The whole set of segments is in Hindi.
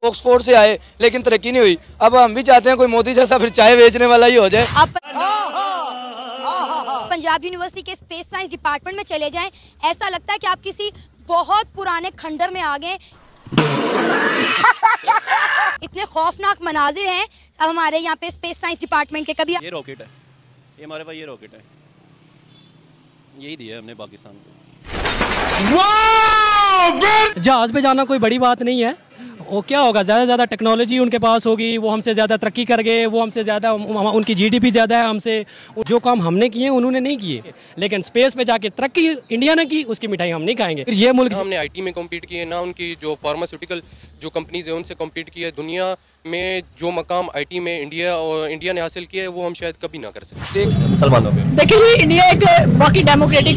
ऑक्सफोर्ड से आए लेकिन तरक्की नहीं हुई। अब हम भी चाहते हैं कोई मोदी जैसा फिर चाय बेचने वाला ही हो जाए। आप पंजाब यूनिवर्सिटी के स्पेस साइंस डिपार्टमेंट में चले जाएं, ऐसा लगता है कि आप किसी बहुत पुराने खंडर में आ गए। इतने खौफनाक मनाजिर हैं अब हमारे यहाँ पे स्पेस साइंस डिपार्टमेंट के। कभी ये रॉकेट है, ये हमारे पास ये रॉकेट है, यही दिया है हमने पाकिस्तान को। जहाज पे जाना कोई बड़ी बात नहीं है। वो क्या होगा, ज़्यादा से ज़्यादा टेक्नोलॉजी उनके पास होगी, वो हमसे ज़्यादा तरक्की कर गए, वो हमसे ज़्यादा, उनकी जीडीपी ज़्यादा है हमसे। जो काम हमने किए उन्होंने नहीं किए, लेकिन स्पेस पे जाके तरक्की इंडिया ने की, उसकी मिठाई हम नहीं खाएंगे। ये मुल्क हमने आईटी में कम्पीट किए ना, उनकी जो फार्मास्यूटिकल जो कंपनीज है उनसे कम्पीट किया। दुनिया में जो मकाम आईटी में इंडिया ने हासिल किया है वो हम शायद कभी ना कर सकते। देखिए इंडिया एक बाकी डेमोक्रेटिक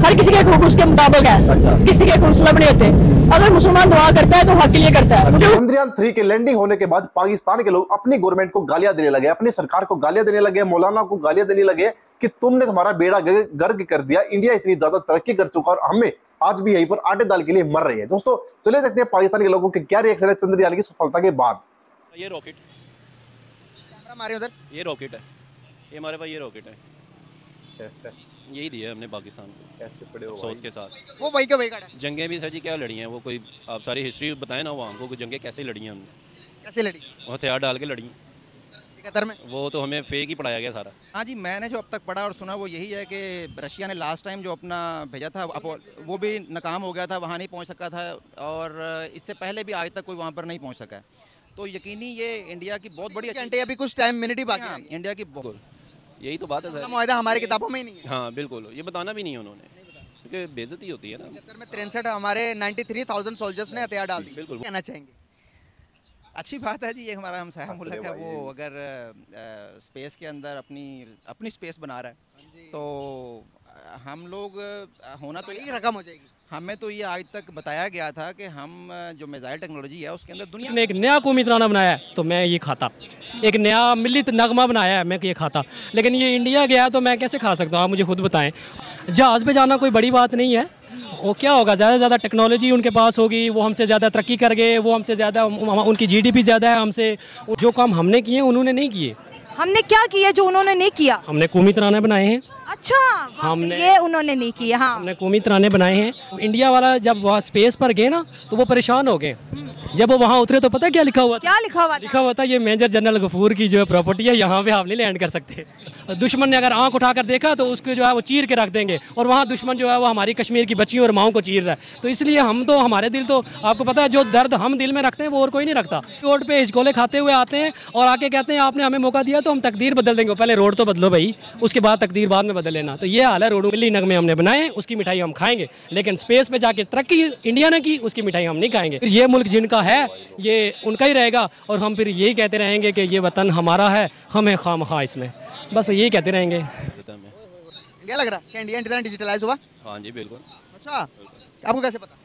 हर किसी के हकूक उसके मुताबिक है, किसी के हकूक सलब नहीं होते। अगर मुसलमान दुआ करता है तो हक के लिए करता है। चंद्रयान 3 के लैंडिंग होने के बाद पाकिस्तान के लोग अपनी गवर्नमेंट को गालियां देने लगे, अपनी सरकार को गालियां देने लगे, मौलाना को गालियां देने लगे कि तुमने हमारा बेड़ा गर्क कर दिया, इंडिया इतनी ज्यादा तरक्की कर चुका और हमें आज भी यहीं पर आटे दाल के लिए मर रही है। दोस्तों चले देखते हैं पाकिस्तान के लोगों के क्या रिएक्शन है चंद्रयान की सफलता के बाद। ये रॉकेट हमारे उधर ये रॉकेट है, ये हमारे पास ये रॉकेट है, यही दिया है हमने पाकिस्तान को। कैसे पड़े हो अफसोस के साथ वो वही का वही खड़ा है। जंगें भी सर जी क्या लड़ी हैं, वो कोई आप सारी हिस्ट्री बताएं ना, वो हमको जंगें कैसे लड़ी हैं हमने, कैसे लड़ी वो हथियार डाल के लड़ी हैं कतर में। वो तो हमें फेक ही पढ़ाया गया सारा। हाँ जी, मैंने जो अब तक पढ़ा और सुना वो यही है कि रशिया ने लास्ट टाइम जो अपना भेजा था वो भी नाकाम हो गया था, वहाँ नहीं पहुँच सका था, और इससे पहले भी आज तक कोई वहाँ पर नहीं पहुँच सका है। तो यकीनी ये इंडिया की बहुत बड़ी घंटे अभी कुछ टाइम मिनट ही बाकी है। इंडिया की बहुत, यही तो बात है सर। मुआहदा हमारी किताबों में ही नहीं है। हाँ बिल्कुल, ये बताना भी नहीं है उन्होंने, क्योंकि बेइज्जती होती है ना। कतर में 63 हमारे 93,000 सोल्जर्स ने हथियार डाल दी। बिल्कुल कहना चाहेंगे अच्छी बात है जी, ये हमारा हमसाया मुल्क है, वो अगर स्पेस के अंदर अपनी स्पेस बना रहा है तो हम लोग होना तो यही रकम हो जाएगी। हमें तो ये आज तक बताया गया था कि हम जो मिसाइल टेक्नोलॉजी है उसके अंदर दुनिया ने एक नया कौमी तराना बनाया है तो मैं ये खाता, एक नया मिलित नगमा बनाया है मैं ये खाता, लेकिन ये इंडिया गया तो मैं कैसे खा सकता हूँ, आप मुझे खुद बताएं। जहाज़ पे जाना कोई बड़ी बात नहीं है। वो क्या होगा, ज़्यादा से ज़्यादा टेक्नोलॉजी उनके पास होगी, वो हमसे ज़्यादा तरक्की कर गए, वो हमसे ज़्यादा, उनकी जीडीपी ज़्यादा है हमसे। जो काम हमने किए उन्होंने नहीं किए। हमने क्या किया जो उन्होंने नहीं किया? हमने कौमी तराने बनाए हैं। अच्छा, हमने ये उन्होंने नहीं किया। हाँ, हमने कौमी तराने बनाए हैं। इंडिया वाला जब वहाँ स्पेस पर गए ना तो वो परेशान हो गए। जब वो वहाँ उतरे तो पता क्या लिखा हुआ था? क्या लिखा हुआ था? लिखा हुआ था ये मेजर जनरल गफूर की जो है प्रॉपर्टी है, यहाँ पे आप नहीं लैंड कर सकते। दुश्मन ने अगर आंख उठाकर देखा तो उसको जो है वो चीर के रख देंगे, और वहाँ दुश्मन जो है वो हमारी कश्मीर की बच्चियों और माओं को चीर रहा है। तो इसलिए हम तो, हमारे दिल तो आपको पता है, जो दर्द हम दिल में रखते हैं वो और कोई नहीं रखता। रोड पे हिचकोले खाते हुए आते हैं और आके कहते हैं आपने हमें मौका दिया तो हम तकदीर बदल देंगे। पहले रोड तो बदलो भाई, उसके बाद तकदीर बाद में बदल लेना। तो ये हाल है, रोड मिली नगमे हमने बनाए, उसकी मिठाई हम खाएंगे, लेकिन स्पेस पे जाके तरक्की इंडिया ने की, उसकी मिठाई हम नहीं खाएंगे। ये मुल्क जिनका है ये उनका ही रहेगा, और हम फिर यही कहते रहेंगे कि ये वतन हमारा है, हमें खामखा इसमें, बस यही कहते रहेंगे। क्या लग रहा है कि इंडिया इतना डिजिटलाइज हुआ? हाँ जी बिल्कुल। अच्छा, आपको कैसे पता?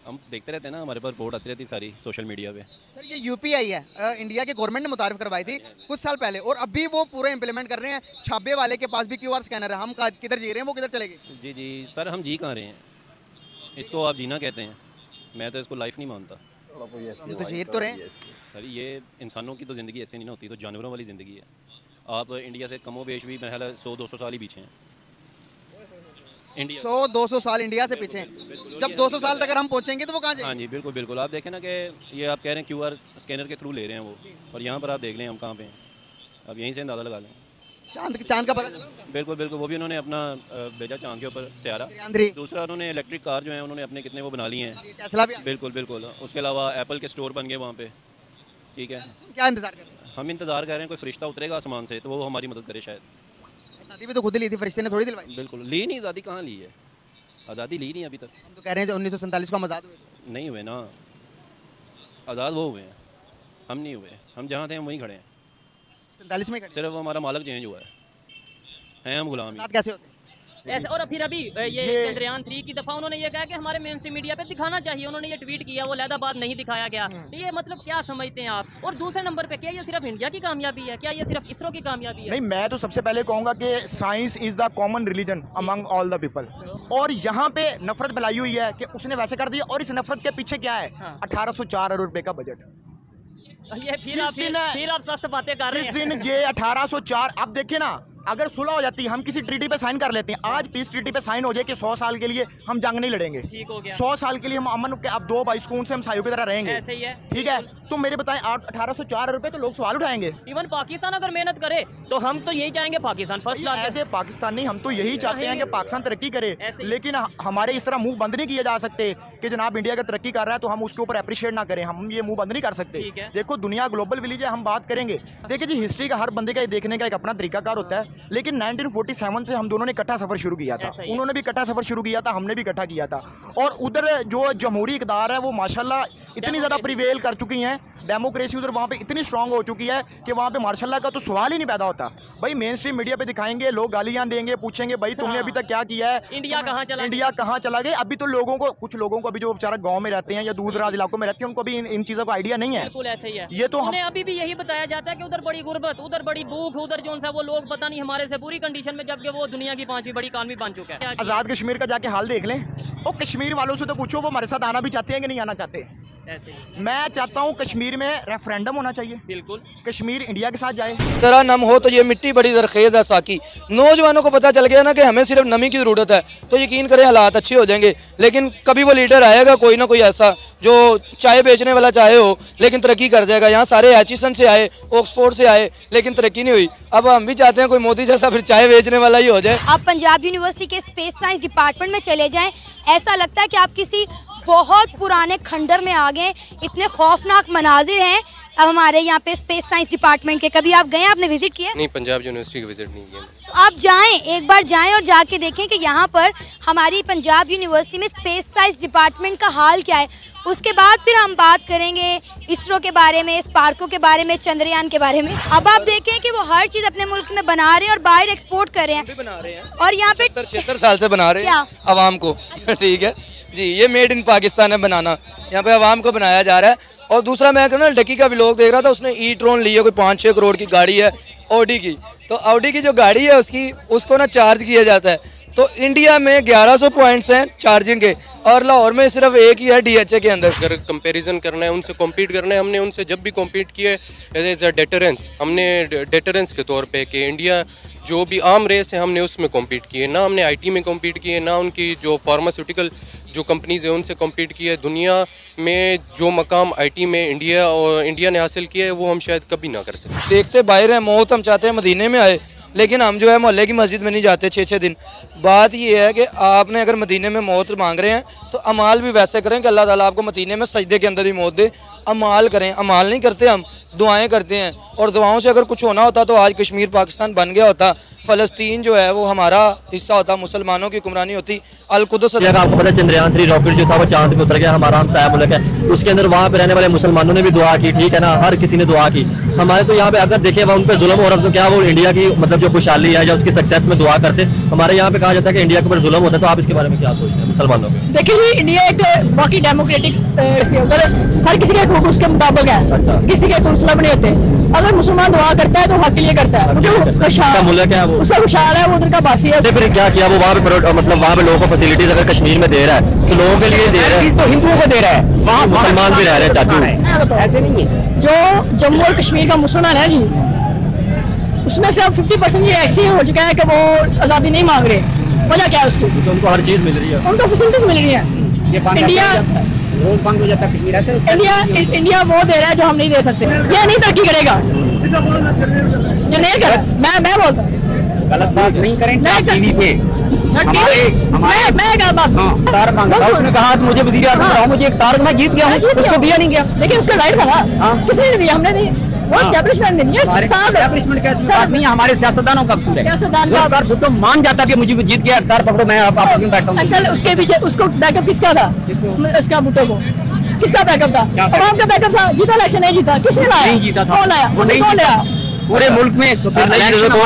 हम देखते रहते हैं ना, हमारे पास रिपोर्ट आती रहती सारी सोशल मीडिया पे। सर ये यूपीआई है, इंडिया के गवर्नमेंट ने मुतारिफ करवाई थी कुछ साल पहले, और अभी वो पूरे इंप्लीमेंट कर रहे हैं। छाबे वाले के पास भी क्यूआर स्कैनर है, हम किधर जी रहे हैं वो किधर चलेंगे? जी जी सर, हम जी कहाँ रहे हैं, इसको आप जीना कहते हैं, मैं तो इसको लाइफ नहीं मानता। तो जी तो रहे हैं सर, ये इंसानों की तो ज़िंदगी ऐसे नहीं ना होती, तो जानवरों वाली ज़िंदगी है। आप इंडिया से कमो बेश भी मेरा 100-200 साल ही पीछे हैं। इंडिया 100-200 साल इंडिया से पीछे हैं। जब 200 साल तक अगर हम पहुंचेंगे तो वो कहाँ जाएंगे? हाँ जी बिल्कुल बिल्कुल। आप देखें ना कि ये आप कह रहे हैं क्यूआर स्कैनर के थ्रू ले रहे हैं वो, और यहाँ पर आप देख लें हम कहाँ पे हैं, अब यहीं से अंदाज़ा लगा लें। चांद का पता चला? बिल्कुल बिल्कुल, वो भी उन्होंने अपना भेजा चांद के ऊपर सियारा। दूसरा उन्होंने इलेक्ट्रिक कार जो है उन्होंने अपने कितने वो बना लिए हैं। टेस्ला भी? बिल्कुल बिल्कुल। उसके अलावा एप्पल के स्टोर बन गए वहाँ पे। ठीक है, क्या इंतजार कर रहे हैं? हम इंतज़ार कर रहे हैं कोई फरिश्ता उतरेगा आसमान से तो वो हमारी मदद करे शायद। आज़ादी भी तो खुद ली थी, फरिश्ते ने थोड़ी दिलवाई। बिल्कुल, ली नहीं, आज़ादी कहाँ ली है, आज़ादी ली नहीं अभी तक। हम तो कह रहे हैं 1947 को हम आज़ाद हुए। नहीं हुए ना, आज़ाद वो हुए हैं, हम नहीं हुए। हम जहाँ थे हम वहीं खड़े हैं। 47 में सिर्फ हमारा मालिक चेंज हुआ है हम गुलाम ही। कैसे होते हैं? ऐसे। और फिर अभी ये चंद्रयान 3 की दफ़ा उन्होंने ये कहा कि हमारे मेन स्ट्रीम मीडिया पे दिखाना चाहिए, उन्होंने ये ट्वीट किया, वो लैदाबाद नहीं दिखाया गया। ये मतलब क्या समझते हैं आप? और दूसरे नंबर पे क्या ये सिर्फ इंडिया की कामयाबी है, क्या ये सिर्फ इसरो की कामयाबी है? नहीं, मैं तो सबसे पहले कहूँगा कि science is the common religion among all the people. और यहाँ पे नफरत फैलाई हुई है कि उसने वैसे कर दिया। और इस नफरत के पीछे क्या है? 1804 अरब रुपए का बजट। ये फिर आप सख्त बातें कर रहे हैं। जिस दिन ये 1804, अब देखिए ना, अगर सुलह हो जाती है, हम किसी ट्रीटी पे साइन कर लेते हैं, आज पीस ट्रीटी पे साइन हो जाए कि 100 साल के लिए हम जंग नहीं लड़ेंगे, ठीक हो गया। 100 साल के लिए हम अमन के, अब 2 भाई सुकून से हम साइयों की तरह रहेंगे, ऐसे ही है। ठीक है। तो मेरे बताएं 1804 रुपए तो लोग सवाल उठाएंगे। इवन पाकिस्तान अगर मेहनत करे तो हम तो यही चाहेंगे पाकिस्तान फर्स्ट क्लास। ऐसे पाकिस्तान नहीं, हम तो यही चाहते हैं कि पाकिस्तान तरक्की करे, लेकिन हमारे इस तरह मुंह बंद नहीं किए जा सकते कि जनाब इंडिया का तरक्की कर रहा है तो हम उसके ऊपर अप्रिशिएट ना करें। हम ये मुंह बंद नहीं कर सकते। देखो दुनिया ग्लोबल विलेज है, हम बात करेंगे। देखिए जी, हिस्ट्री का हर बंदे का देखने का एक अपना तरीकाकार होता है, लेकिन 1947 से हम दोनों ने इकट्ठा सफर शुरू किया था। उन्होंने भी इकट्ठा सफर शुरू किया था, हमने भी इकट्ठा किया था। और उधर जो जमहूरी इक़्तिदार है वो माशाल्लाह इतनी ज़्यादा प्रिवेल कर चुकी हैं, डेमोक्रेसी उधर वहाँ पे इतनी स्ट्रांग हो चुकी है कि वहाँ पे माशाल्लाह का तो सवाल ही नहीं पैदा होता। भाई मेन स्ट्रीम मीडिया पे दिखाएंगे, लोग गालियाँ देंगे, पूछेंगे भाई तुमने अभी तक क्या किया है, इंडिया कहाँ चला गया। अभी तो लोगों को, कुछ लोगों को अभी जो बेचारा गाँव में रहते हैं या दूर दराज इलाकों में रहते हैं, उनको भी इन चीज़ों का आइडिया नहीं है। बिल्कुल ऐसे ही है। ये तो हमें अभी भी यही बताया जाता है कि उधर बड़ी गुर्बत, उधर बड़ी भूख, उधर जो वो लोग पता नहीं हमारे से पूरी कंडीशन में, जबकि वो दुनिया की 5वीं बड़ी इकॉनमी बन चुका है। आज़ाद कश्मीर का जाके हाल देख लें। वो कश्मीर वालों से तो पूछो वो हमारे साथ आना भी चाहते हैं कि नहीं आना चाहते। मैं चाहता हूँ कश्मीर में रेफरेंडम होना चाहिए, बिल्कुल कश्मीर इंडिया के साथ जाए। जरा नम हो तो ये मिट्टी बड़ी जरखेज है साकी। नौजवानों को पता चल गया ना कि हमें सिर्फ नमी की ज़रूरत है, तो यकीन करें हालात अच्छे हो जाएंगे। लेकिन कभी वो लीडर आएगा कोई ना कोई ऐसा जो चाय बेचने वाला चाहे हो लेकिन तरक्की कर जाएगा। यहाँ सारे एचिसन से आए, ऑक्सफोर्ड से आए, लेकिन तरक्की नहीं हुई। अब हम भी चाहते हैं कोई मोदी जैसा फिर चाय बेचने वाला ही हो जाए। आप पंजाब यूनिवर्सिटी के स्पेस साइंस डिपार्टमेंट में चले जाएं, ऐसा लगता है कि आप किसी बहुत पुराने खंडर में आ गए। इतने खौफनाक मनाजिर हैं अब हमारे यहाँ पे स्पेस साइंस डिपार्टमेंट के। कभी आप गए, आपने विजिट किया? नहीं, पंजाब यूनिवर्सिटी का विजिट नहीं किया। तो आप जाएं, एक बार जाएं और जाके देखें कि यहाँ पर हमारी पंजाब यूनिवर्सिटी में स्पेस साइंस डिपार्टमेंट का हाल क्या है। उसके बाद फिर हम बात करेंगे इसरो के बारे में, स्पार्को के बारे में, चंद्रयान के बारे में। अब आप देखें कि वो हर चीज़ अपने मुल्क में बना रहे हैं और बाहर एक्सपोर्ट कर रहे हैं। और यहाँ पे 76 साल से बना रहे हैं आवाम को। ठीक है जी, ये मेड इन पाकिस्तान है बनाना, यहाँ पे आवाम को बनाया जा रहा है। और दूसरा मैं कहूँ ना, डकी का व्लॉग देख रहा था, उसने ई ट्रोन ली है, कोई 5-6 करोड़ की गाड़ी है ऑडी की। तो ऑडी की जो गाड़ी है उसको ना चार्ज किया जाता है। तो इंडिया में 1100 पॉइंट्स हैं चार्जिंग के और लाहौर में सिर्फ एक ही है DHA के अंदर। अगर कंपैरिजन करना है, उनसे कॉम्पीट करना है, हमने उनसे जब भी कॉम्पीट किए एज ए डेटरेंस, हमने डेटरेंस के तौर पे कि इंडिया जो भी आम रेस है हमने उसमें कॉम्पीट किए। ना हमने IT में कॉम्पीट किए, ना उनकी जो फार्मास्यूटिकल जो कंपनीज़ है उनसे कॉम्पीट किया। दुनिया में जो मकाम IT में इंडिया ने हासिल किया है वो हम शायद कभी ना कर सकें। देखते बाहर हैं, मौत हम चाहते हैं मदीने में आए, लेकिन हम जो है मोहल्ले की मस्जिद में नहीं जाते 6-6 दिन। बात ये है कि आपने अगर मदीने में मौत मांग रहे हैं तो अमाल भी वैसे करें कि अल्लाह ताला आपको मदीने में सजदे के अंदर ही मौत दे। अमाल करें, अमाल नहीं करते, हम दुआएं करते हैं। और दुआओं से अगर कुछ होना होता तो आज कश्मीर पाकिस्तान बन गया होता, फ़लस्तीन जो है वो हमारा हिस्सा होता, मुसलमानों की हुक्मरानी होती। अल-कुद्स आपको पता है चंद्रयान 3 रॉकेट जो था वो चांद पे उतर गया, हमारा हमसाया मुल्क है। उसके अंदर वहाँ पे रहने वाले मुसलमानों ने भी दुआ की, ठीक है ना, हर किसी ने दुआ की। हमारे तो यहाँ पे अगर देखें वहाँ उन पर जुल्म हो रहा तो क्या वो इंडिया की मतलब जो खुशहाली है या उसकी सक्सेस में दुआ करते। हमारे यहाँ पे कहा जाता है कि इंडिया के ऊपर जुल्म होता है। तो आप इसके बारे में क्या सोचते हैं मुसलमानों? देखिए जी, इंडिया एक बाकी डेमोक्रेटिक हर किसी के हकूक उसके मुताबिक है, किसी के मुस्लिम नहीं होते। अगर मुसलमान दुआ करता है तो हक के लिए करता है, क्योंकि मुल्क है वो, उसका खुशहाल है, वो उधर का बासी है। फिर क्या किया वो वहाँ पे मतलब वहाँ पे लोगों को फैसिलिटीज अगर कश्मीर में दे रहा है तो लोगों के लिए दे रहा है, तो हिंदुओं को दे रहा है, वहाँ मुसलमान भी रह रहे हैं। चाचू ऐसे नहीं है। जो जम्मू और कश्मीर का मुसलमान है जी, उसमें से अब 50% ये ऐसे हो चुका है कि वो आज़ादी नहीं मांग रहे। वजह क्या है उसकी? उनको हर चीज़ मिल रही है, उनको फैसिलिटीज मिल रही है। इंडिया वो दे रहा है जो हम नहीं दे सकते। ये नहीं तरक्की करेगा, जो नहीं कर मैं बोलता गलत बात नहीं करें टीवी पे। मैं बस उसने कहा मुझे वज़ीर आज़म बनाओ, मुझे एक तार मैं जीत गया हूँ, उसको दिया नहीं गया। लेकिन उसका राइट था ना, किसी ने दिया, हमने नहीं। वो एस्टैब्लिशमेंट ने दिया, एस्टैब्लिशमेंट का साथ नहीं, हमारे सियासतदानों का कसूर है। सियासतदान का अगर भुट्टो मान जाता कि मुझे जीत गया, तार पकड़ो मैं आपस में बैठता हूँ। उसके पीछे उसको बैकअप किसका था? इसका भुट्टो को किसका बैकअप था? आवाम का बैकअप था। जीता इलेक्शन नहीं जीता, किसने लाया? नहीं जीता था। कौन आया? वो नहीं कौन लाया पूरे मुल्क में? तो कौन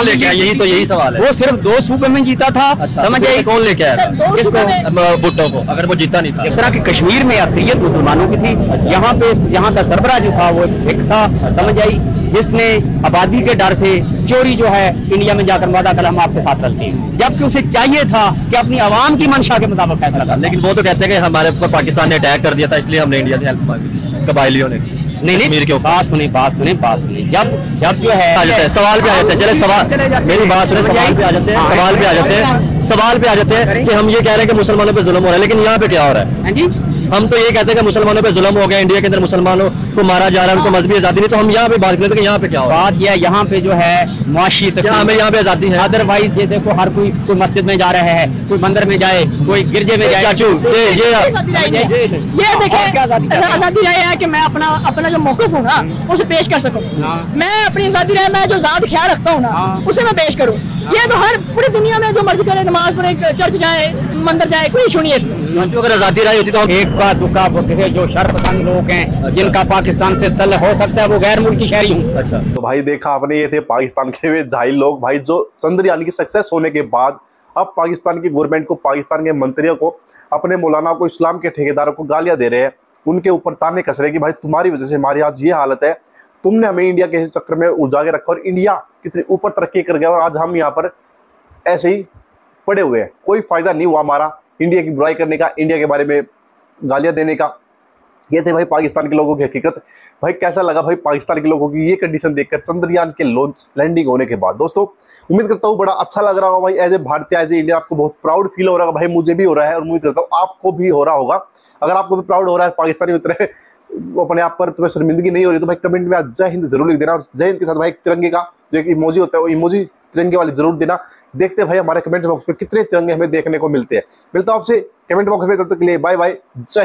लेके आया? यही सवाल है। वो सिर्फ 2 सूबे में जीता था। समझ गए? कौन लेके आया? किसको? भुट्टो को। अगर वो जीता नहीं था, इस तरह की कश्मीर में अक्सरियत मुसलमानों की थी। यहाँ का सरबराह जो था वो एक सिख था, समझ आई, जिसने आबादी के डर से चोरी जो है इंडिया में जाकर वादा कर हम आपके साथ रखते हैं, जबकि उसे चाहिए था कि अपनी आवाम की मंशा के मुताबिक फैसला कर। लेकिन वो तो कहते हैं कि हमारे ऊपर पाकिस्तान ने अटैक कर दिया था, इसलिए हमने इंडिया से हेल्प मांगी कबायलियों ने। नहीं, बात सुनी। जब जो है आ जाते हैं सवाल पे आ जाते हैं, चले सवाल, मेरी बात सुने, सवाल पे आ जाते हैं कि हम ये कह रहे हैं कि मुसलमानों पे जुल्म हो रहा है, लेकिन यहाँ पे क्या हो रहा है? हम तो ये कहते हैं कि मुसलमानों पे जुल्म हो गया, इंडिया के अंदर मुसलमानों को मारा जा रहा है, उनको मजहबी आजादी नहीं, तो हम यहाँ पे बात करते हैं कि यहाँ पे क्या हो रहा है? बात यह यहाँ पे जो है मुआशी हमें यहाँ पे आजादी है। अदरवाइज ये देखो, हर कोई मस्जिद में जा रहा है, कोई मंदिर में जाए, कोई गिरजे में जाए। ये देखिए, आजादी राय है कि मैं अपना जो मौक़िफ़ हूँ ना उसे पेश कर सकूँ। मैं अपनी आजादी राय, मैं जो ज़ात ख्याल रखता हूँ ना उसे मैं पेश करूँ। ये तो हर पूरी दुनिया में जो मर्जी करे, नमाज पढ़े, चर्च जाए, मंदिर जाए, कोई इशू नहीं है इसमें। अगर आजादी राय होती तो हम एक का दुका जो शर्पसंद लोग हैं, जिनका पाकिस्तान से तल हो सकता है, वो गैर मुल्की शहरी हूँ। अच्छा, तो भाई देखा आपने, ये थे पाकिस्तान के वे जाहिल लोग भाई, जो चंद्रयान की सक्सेस होने के बाद अब पाकिस्तान की गवर्नमेंट को, पाकिस्तान के मंत्रियों को, अपने मौलाना को, इस्लाम के ठेकेदारों को गालियां दे रहे हैं, उनके ऊपर ताने कस रहे हैं कि भाई तुम्हारी वजह से हमारी आज ये हालत है, तुमने हमें इंडिया के चक्कर में उलझा के रखा और इंडिया कितनी ऊपर तरक्की कर गया और आज हम यहाँ पर ऐसे ही पड़े हुए हैं। कोई फायदा नहीं हुआ हमारा इंडिया की बुराई करने का, इंडिया के बारे में गालियां देने का। ये थे भाई पाकिस्तान के लोगों की हकीकत। भाई कैसा लगा भाई पाकिस्तान के लोगों की ये कंडीशन देखकर चंद्रयान के लॉन्च लैंडिंग होने के बाद? दोस्तों उम्मीद करता हूँ बड़ा अच्छा लग रहा होगा भाई, एज ए भारतीय, एज ए इंडिया आपको बहुत प्राउड फील हो रहा होगा भाई, मुझे भी हो रहा है और उम्मीद करता हूँ आपको भी हो रहा होगा। अगर आपको भी प्राउड हो रहा है पाकिस्तानी उतरे अपने आप पर, तुम्हें शर्मिंदगी नहीं हो रही तो भाई कमेंट में आज जय हिंद जरूर लिख देना, और जय हिंद के साथ भाई तिरंगे का जो एक इमोजी होता है वो इमोजी तिरंगे वाली जरूर देना। देखते हैं भाई हमारे कमेंट बॉक्स में कितने तिरंगे हमें देखने को मिलते हैं। मिलता हूं आपसे कमेंट बॉक्स में, तब तक के लिए बाय बाय, जय हिंद।